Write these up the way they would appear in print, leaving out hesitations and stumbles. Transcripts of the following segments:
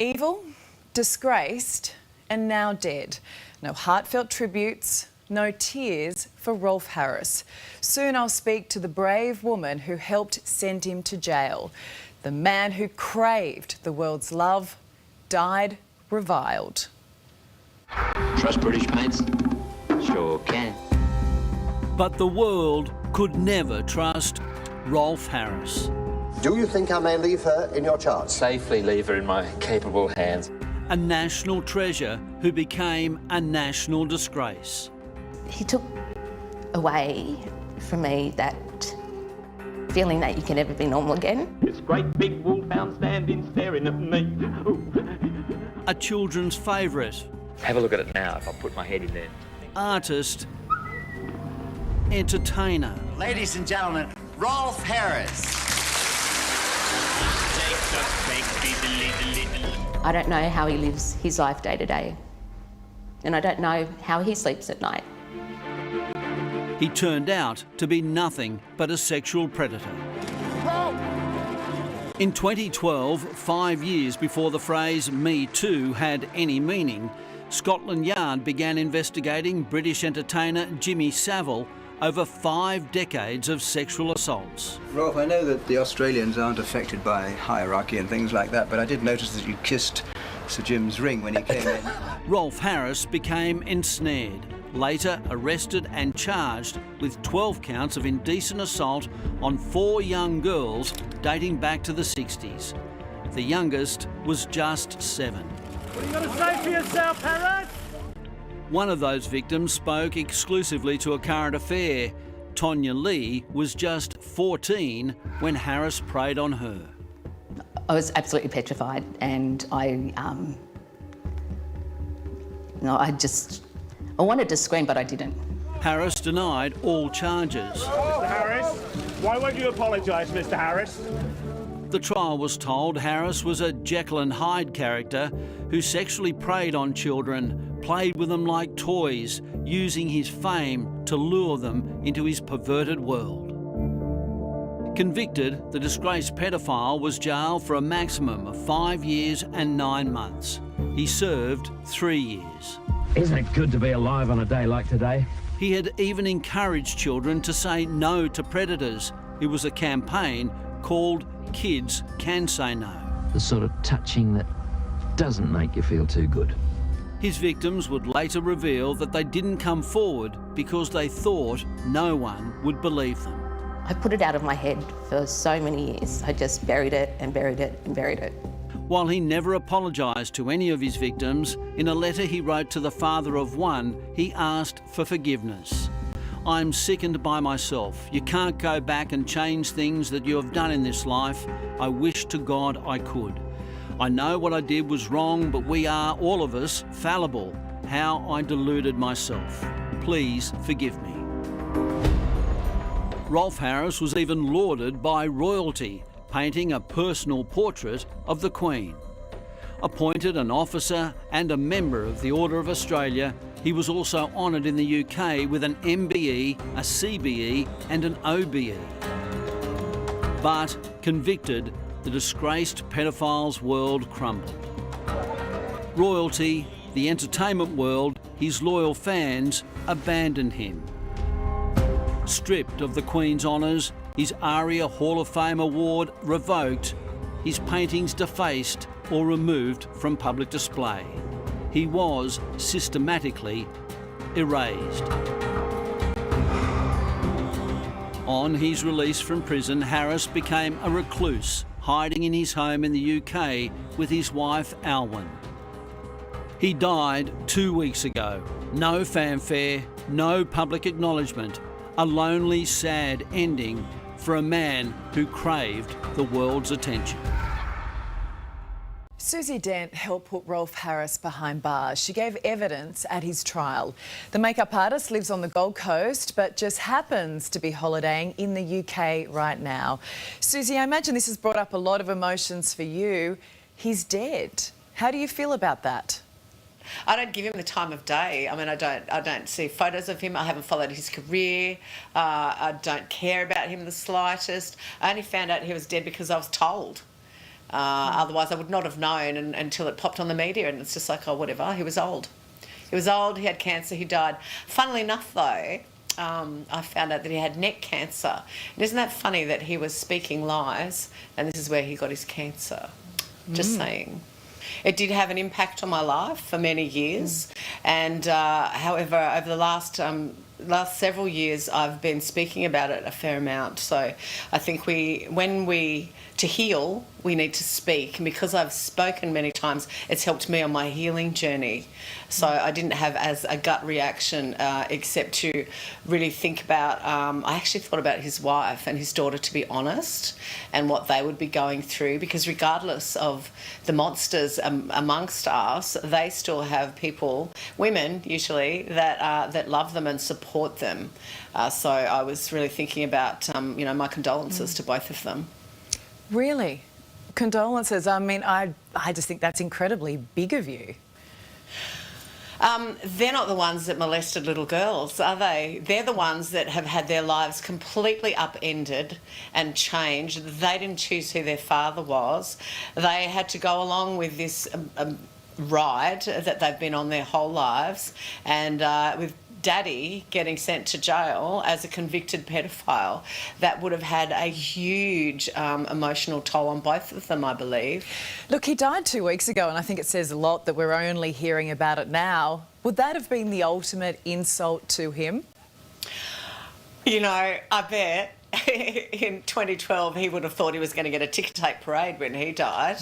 Evil, disgraced, and now dead. No heartfelt tributes, no tears for Rolf Harris. Soon I'll speak to the brave woman who helped send him to jail. The man who craved the world's love died reviled. Trust British paints? Sure can. But the world could never trust Rolf Harris. Do you think I may leave her in your charge? Safely leave her in my capable hands. A national treasure who became a national disgrace. He took away from me that feeling that you can never be normal again. This great big wolfhound standing staring at me. A children's favourite. Have a look at it now if I put my head in there. Artist. Entertainer. Ladies and gentlemen, Rolf Harris. I don't know how he lives his life day to day. And I don't know how he sleeps at night. He turned out to be nothing but a sexual predator. In 2012, 5 years before the phrase Me Too had any meaning, Scotland Yard began investigating British entertainer Jimmy Savile over 5 decades of sexual assaults. Rolf, I know that the Australians aren't affected by hierarchy and things like that, but I did notice that you kissed Sir Jim's ring when he came in. Rolf Harris became ensnared, later arrested and charged with 12 counts of indecent assault on 4 young girls dating back to the 60s. The youngest was just 7. What are you going to say for yourself, Harris? One of those victims spoke exclusively to A Current Affair. Tonya Lee was just 14 when Harris preyed on her. I was absolutely petrified, and I wanted to scream, but I didn't. Harris denied all charges. Mr. Harris, why won't you apologise, Mr. Harris? The trial was told Harris was a Jekyll and Hyde character who sexually preyed on children, played with them like toys, using his fame to lure them into his perverted world. Convicted, the disgraced pedophile was jailed for a maximum of 5 years and 9 months. He served 3 years. Isn't it good to be alive on a day like today? He had even encouraged children to say no to predators. It was a campaign called Kids Can Say No. The sort of touching that doesn't make you feel too good. His victims would later reveal that they didn't come forward because they thought no one would believe them. I put it out of my head for so many years. I just buried it and buried it and buried it. While he never apologised to any of his victims, in a letter he wrote to the father of one, he asked for forgiveness. I'm sickened by myself. You can't go back and change things that you have done in this life. I wish to God I could. I know what I did was wrong, but we are, all of us, fallible. How I deluded myself. Please forgive me. Rolf Harris was even lauded by royalty, painting a personal portrait of the Queen. Appointed an officer and a member of the Order of Australia, he was also honoured in the UK with an MBE, a CBE and an OBE. But convicted, the disgraced pedophile's world crumbled. Royalty, the entertainment world, his loyal fans abandoned him. Stripped of the Queen's honours, his ARIA Hall of Fame award revoked, his paintings defaced or removed from public display. He was systematically erased. On his release from prison, Harris became a recluse, hiding in his home in the UK with his wife Alwyn. He died 2 weeks ago. No fanfare, no public acknowledgement. A lonely, sad ending for a man who craved the world's attention. Susie Dent helped put Rolf Harris behind bars. She gave evidence at his trial. The makeup artist lives on the Gold Coast but just happens to be holidaying in the UK right now. Susie, I imagine this has brought up a lot of emotions for you. He's dead. How do you feel about that? I don't give him the time of day. I mean, I don't see photos of him. I haven't followed his career. I don't care about him the slightest. I only found out he was dead because I was told. Otherwise, I would not have known until it popped on the media, and it's just like, oh, whatever. He was old. He was old, he had cancer, he died. Funnily enough, though, I found out that he had neck cancer. And isn't that funny that he was speaking lies, and this is where he got his cancer? Just saying. It did have an impact on my life for many years, and however, over the last several years, I've been speaking about it a fair amount. So I think to heal, we need to speak. And because I've spoken many times, it's helped me on my healing journey. So I didn't have as a gut reaction except to really think about, I actually thought about his wife and his daughter, to be honest, and what they would be going through, because regardless of the monsters amongst us, they still have people, women usually, that love them and support them. So I was really thinking about, my condolences to both of them. Really? Condolences. I mean, I just think that's incredibly big of you. They're not the ones that molested little girls, are they? They're the ones that have had their lives completely upended and changed. They didn't choose who their father was. They had to go along with this ride that they've been on their whole lives, and with Daddy getting sent to jail as a convicted pedophile, that would have had a huge emotional toll on both of them, I believe. Look, he died 2 weeks ago, and I think it says a lot that we're only hearing about it now. Would that have been the ultimate insult to him? I bet in 2012 he would have thought he was going to get a ticker tape parade when he died,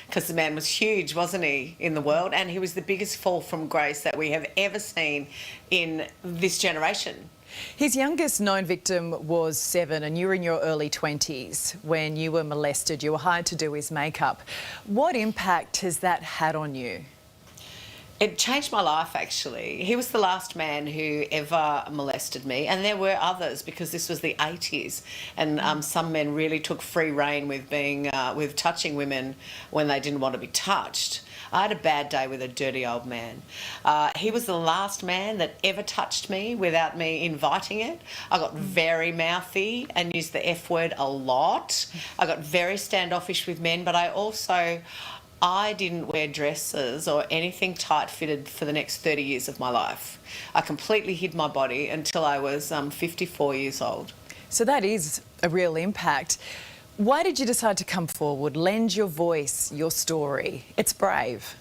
because the man was huge, wasn't he, in the world, and he was the biggest fall from grace that we have ever seen in this generation. His youngest known victim was 7, and you were in your early 20s when you were molested. You were hired to do his makeup. What impact has that had on you? It changed my life, actually. He was the last man who ever molested me, and there were others, because this was the 80s, and some men really took free rein with touching women when they didn't want to be touched. I had a bad day with a dirty old man. He was the last man that ever touched me without me inviting it. I got very mouthy and used the F word a lot. I got very standoffish with men, but I didn't wear dresses or anything tight-fitted for the next 30 years of my life. I completely hid my body until I was 54 years old. So that is a real impact. Why did you decide to come forward, lend your voice, your story? It's brave.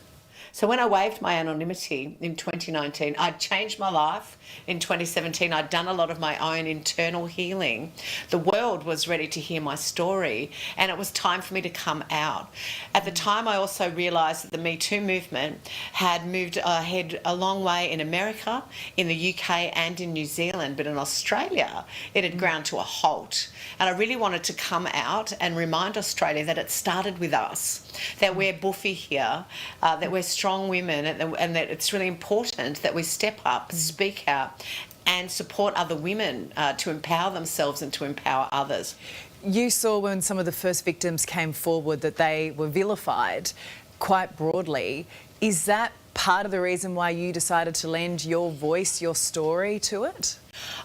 So when I waived my anonymity in 2019, I'd changed my life. In 2017, I'd done a lot of my own internal healing. The world was ready to hear my story, and it was time for me to come out. At the time, I also realised that the Me Too movement had moved ahead a long way in America, in the UK and in New Zealand, but in Australia, it had ground to a halt. And I really wanted to come out and remind Australia that it started with us, that we're buffy here, that we're strong women, and that it's really important that we step up, speak out, and support other women to empower themselves and to empower others. You saw when some of the first victims came forward that they were vilified quite broadly. Is that part of the reason why you decided to lend your voice, your story to it?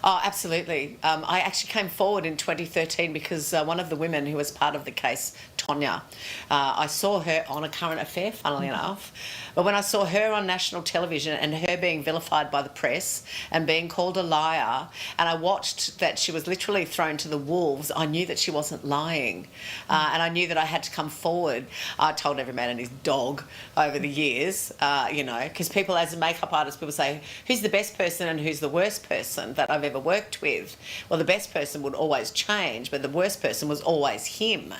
Oh, absolutely. I actually came forward in 2013 because one of the women who was part of the case, Tonya, I saw her on a current affair, funnily enough. But when I saw her on national television and her being vilified by the press and being called a liar, and I watched that she was literally thrown to the wolves, I knew that she wasn't lying. And I knew that I had to come forward. I told every man and his dog over the years, because people, as a makeup artist, people say, who's the best person and who's the worst person that I've ever worked with? Well, the best person would always change, but the worst person was always him.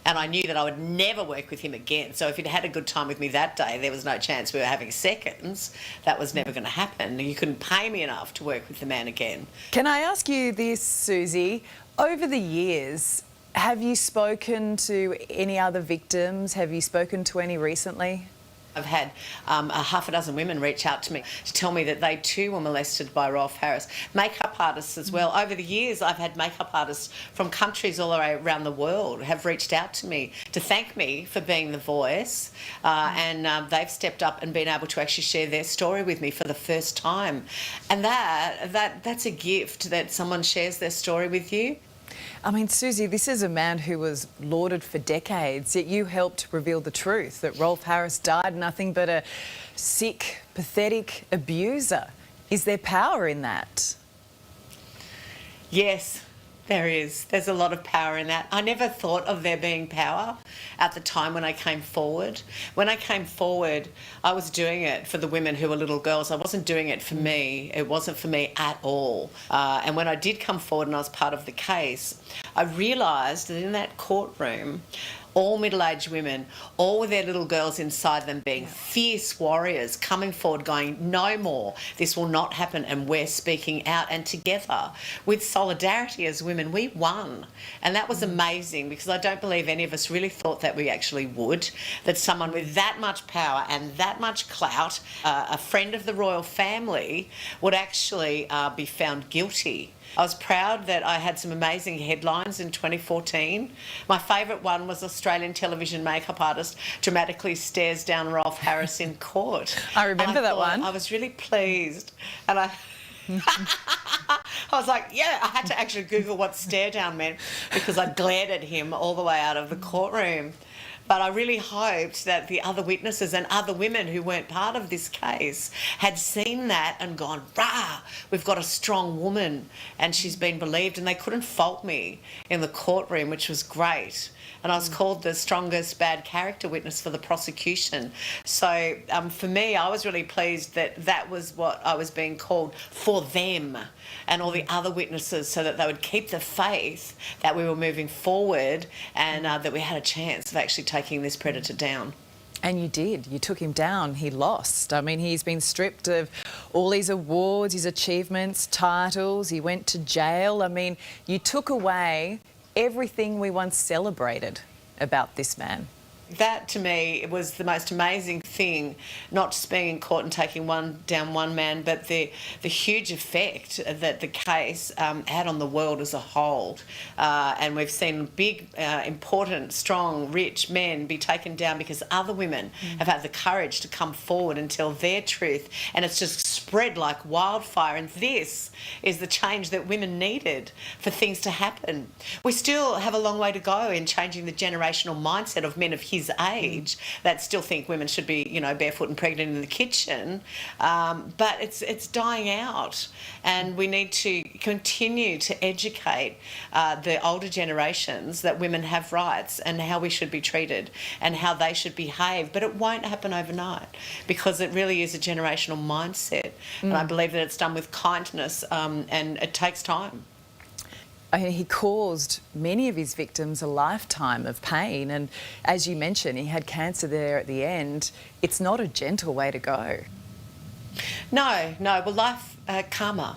And I knew that I would never work with him again. So if he'd had a good time with me that day, there was no chance we were having seconds. That was never going to happen. You couldn't pay me enough to work with the man again. Can I ask you this, Susie? Over the years, have you spoken to any other victims? Have you spoken to any recently? I've had a half a dozen women reach out to me to tell me that they too were molested by Rolf Harris. Makeup artists as well. Over the years, I've had makeup artists from countries all around the world have reached out to me to thank me for being the voice, and they've stepped up and been able to actually share their story with me for the first time. And that's a gift, that someone shares their story with you. I mean, Susie, this is a man who was lauded for decades, yet you helped reveal the truth that Rolf Harris died nothing but a sick, pathetic abuser. Is there power in that? Yes, there is. There's a lot of power in that. I never thought of there being power at the time when I came forward. When I came forward, I was doing it for the women who were little girls. I wasn't doing it for me. It wasn't for me at all. And when I did come forward and I was part of the case, I realised that in that courtroom, all middle-aged women, all with their little girls inside them being fierce warriors, coming forward going, no more, this will not happen, and we're speaking out. And together, with solidarity as women, we won. And that was amazing, because I don't believe any of us really thought that we actually would, that someone with that much power and that much clout, a friend of the royal family, would actually be found guilty. I was proud that I had some amazing headlines in 2014. My favourite one was Australian television makeup artist dramatically stares down Rolf Harris in court. I remember that one. I was really pleased. And I was like, yeah, I had to actually Google what stare down meant, because I glared at him all the way out of the courtroom. But I really hoped that the other witnesses and other women who weren't part of this case had seen that and gone, rah, we've got a strong woman and she's been believed. And they couldn't fault me in the courtroom, which was great. And I was called the strongest bad character witness for the prosecution. So for me, I was really pleased that that was what I was being called for them and all the other witnesses, so that they would keep the faith that we were moving forward and that we had a chance of actually taking this predator down. And you did. You took him down. He lost. I mean, he's been stripped of all his awards, his achievements, titles. He went to jail. I mean, you took away everything we once celebrated about this man. That, to me, was the most amazing thing, not just being in court and taking down one man, but the huge effect that the case had on the world as a whole. And we've seen big, important, strong, rich men be taken down because other women have had the courage to come forward and tell their truth, and it's just spread like wildfire. And this is the change that women needed for things to happen. We still have a long way to go in changing the generational mindset of men of his age that still think women should be, you know, barefoot and pregnant in the kitchen, but it's dying out, and we need to continue to educate the older generations that women have rights and how we should be treated and how they should behave. But it won't happen overnight, because it really is a generational mindset, and I believe that it's done with kindness, and it takes time. He caused many of his victims a lifetime of pain, and as you mentioned, he had cancer there at the end. It's not a gentle way to go. No. Well, life, karma.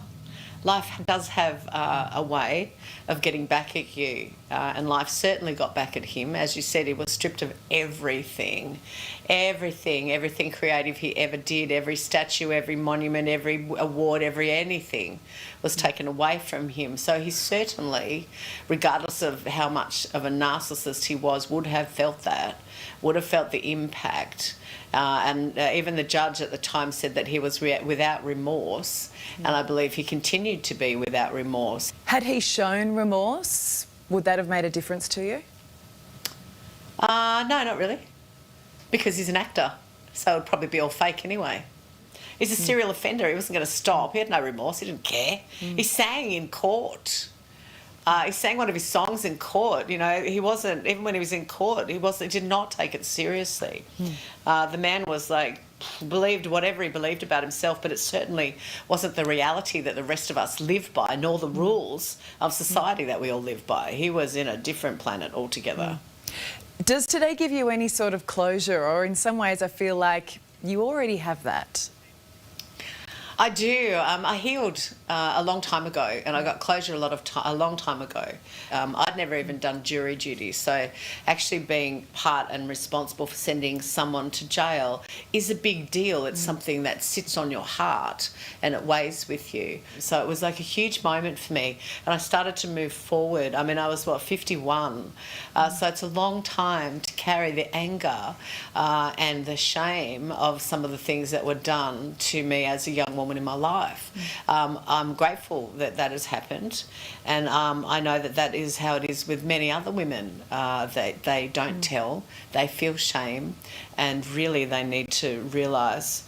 Life does have a way of getting back at you, and life certainly got back at him. As you said, he was stripped of everything creative he ever did. Every statue, every monument, every award, every anything was taken away from him. So he certainly, regardless of how much of a narcissist he was, would have felt that, would have felt the impact. And even the judge at the time said that he was without remorse, and I believe he continued to be without remorse. Had he shown remorse, would that have made a difference to you? No, not really, because he's an actor, so it would probably be all fake anyway. He's a serial offender. He wasn't going to stop. He had no remorse. He didn't care. He sang in court. He sang one of his songs in court. You know, he wasn't, even when he was in court, he did not take it seriously. The man was like, believed whatever he believed about himself, but it certainly wasn't the reality that the rest of us live by, nor the rules of society that we all live by. He was in a different planet altogether. Does today give you any sort of closure, or in some ways I feel like you already have that? I do. I healed a long time ago, and I got closure a long time ago. I'd never even done jury duty, so actually being part and responsible for sending someone to jail is a big deal. It's something that sits on your heart and it weighs with you. So it was like a huge moment for me, and I started to move forward. I mean, I was, 51? So it's a long time to carry the anger and the shame of some of the things that were done to me as a young woman woman in my life. I'm grateful that that has happened, and I know that that is how it is with many other women. They don't tell, they feel shame, and really they need to realise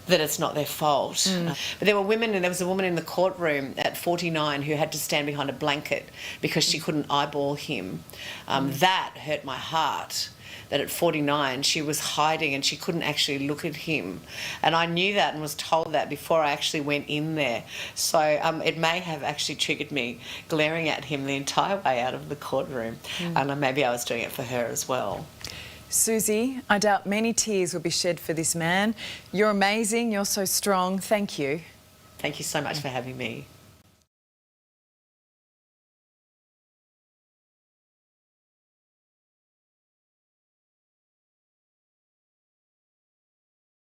that it's not their fault. But there was a woman in the courtroom at 49 who had to stand behind a blanket because she couldn't eyeball him. That hurt my heart, that at 49 she was hiding and she couldn't actually look at him. And I knew that and was told that before I actually went in there. So it may have actually triggered me glaring at him the entire way out of the courtroom. And maybe I was doing it for her as well. Susie, I doubt many tears will be shed for this man. You're amazing, you're so strong. Thank you. Thank you so much for having me.